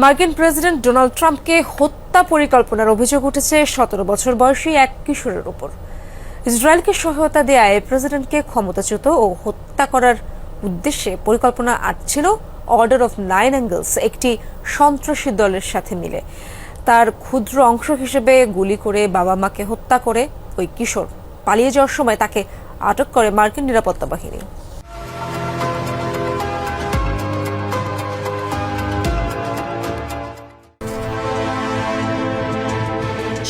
মার্কিন president Donald ট্রাম্পকে হত্যা পরিকল্পনার অভিযোগ উঠেছে ১৭ বছর বয়সী এক কিশোরের উপর। ইসরায়েলকে সহায়তা দেয়ায় প্রেসিডেন্টকে ক্ষমতাচ্যুত ও হত্যা করার উদ্দেশ্যে পরিকল্পনা আঁটছিল অর্ডার অফ 9 অ্যাঙ্গেলস একটি সন্ত্রাসী দলের সাথে মিলে। তার ক্ষুদ্র অংশ হিসেবে গুলি করে বাবা মাকে হত্যা করে ওই কিশোর পালিয়ে যাওয়ার সময় তাকে আটক করে মার্কিন নিরাপত্তা বাহিনী।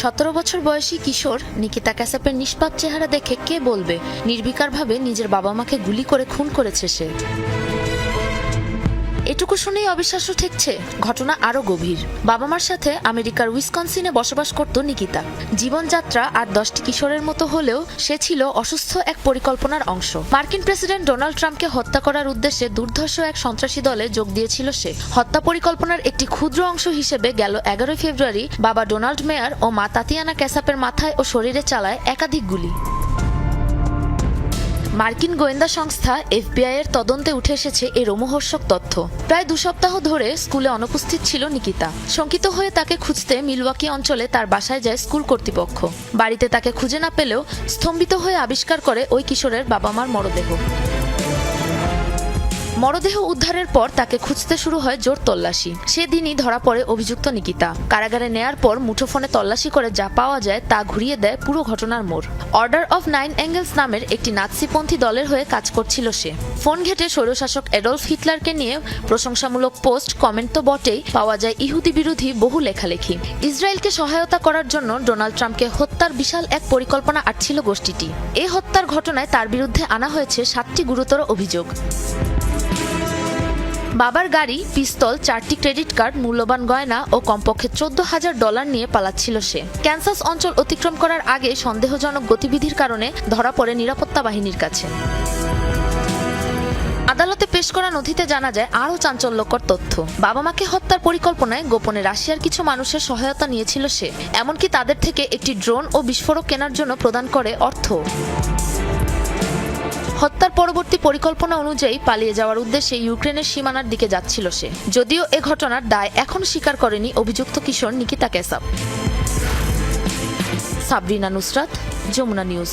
১৭ বছর বয়সী কিশোর নিকিতা ক্যাসাপের নিষ্পাপ চেহারা দেখে কে বলবে নির্বিকারভাবে নিজের বাবা মাকে গুলি করে খুন করেছে সে। এটুকু শুনেই অবিশ্বাস্য ঠেকছে, ঘটনা আরো গভীর। বাবা মার সাথে আমেরিকার উইসকনসিনে বসবাস করত নিকিতা। জীবনযাত্রা আর 10টি কিশোরের মতো হলেও সে ছিল অসুস্থ এক পরিকল্পনার অংশ। মার্কিন প্রেসিডেন্ট ডোনাল্ড ট্রাম্পকে হত্যা করার উদ্দেশ্যে দুর্ধর্ষ এক সন্ত্রাসী দলে যোগ দিয়েছিল সে। হত্যা পরিকল্পনার একটি ক্ষুদ্র অংশ হিসেবে গেল 11 ফেব্রুয়ারি বাবা ডোনাল্ড মেয়ার ও মা তাতিয়ানা ক্যাসাপের মাথায় ও শরীরে চালায় একাধিক গুলি। মার্কিন গোয়েন্দা সংস্থা FBI এর তদন্তে উঠে এসেছে এই রোমহর্ষক তথ্য। প্রায় 2 সপ্তাহ ধরে স্কুলে অনুপস্থিত ছিল নিকিতা। শঙ্কিত হয়ে তাকে খুঁজতে মিলওয়াকি অঞ্চলে তার বাসায় যায় স্কুল কর্তৃপক্ষ। বাড়িতে তাকে খুঁজে না পেলেও স্তম্ভিত হয়ে আবিষ্কার করে ওই কিশোরের বাবা মার মরদেহ উদ্ধারের পর তাকে খুঁজতে শুরু হয় জোর তল্লাশি। সেদিনই ধরা পড়ে অভিযুক্ত নিকিতা। কারাগারে নেয়ার পর মুঠোফোনে তল্লাশি করে যা পাওয়া যায় তা ঘুরিয়ে দেয় পুরো ঘটনার মোড়। অর্ডার অফ 9 অ্যাঙ্গেলস নামের একটি নাৎসিপন্থী দলের হয়ে কাজ করছিল সে। ফোন ঘেটে স্বৈরশাসক অ্যাডলফ হিটলারকে নিয়ে প্রশংসামূলক পোস্ট কমেন্ট তো বটেই, পাওয়া যায় ইহুদি বিরোধী বহু লেখালেখি। ইসরায়েলকে সহায়তা করার জন্য ডোনাল্ড ট্রাম্পকে হত্যার বিশাল এক পরিকল্পনা আঁটছিল গোষ্ঠীটি। এই হত্যার ঘটনায় তার বিরুদ্ধে আনা হয়েছে 7টি গুরুতর অভিযোগ। বাবার গাড়ি, পিস্তল, 4টি ক্রেডিট কার্ড, মূল্যবান গয়না ও কমপক্ষে $14,000 নিয়ে পালাচ্ছিল সে। ক্যানসাস অঞ্চল অতিক্রম করার আগে সন্দেহজনক গতিবিধির কারণে ধরা পড়ে নিরাপত্তা বাহিনীর কাছে। আদালতে পেশ করা নথিতে জানা যায় আরও চাঞ্চল্যকর তথ্য। বাবা মাকে হত্যার পরিকল্পনায় গোপনে রাশিয়ার কিছু মানুষের সহায়তা নিয়েছিল সে। এমনকি তাদের থেকে একটি ড্রোন ও বিস্ফোরক কেনার জন্য প্রদান করে অর্থ। হত্যার পরবর্তী পরিকল্পনা অনুযায়ী পালিয়ে যাওয়ার উদ্দেশ্যে ইউক্রেনের সীমানার দিকে যাচ্ছিল সে। যদিও এ ঘটনার দায় এখন স্বীকার করেনি অভিযুক্ত কিশোর নিকিতা ক্যাসাপ। সাবরিনা নুসরাত, যমুনা নিউজ।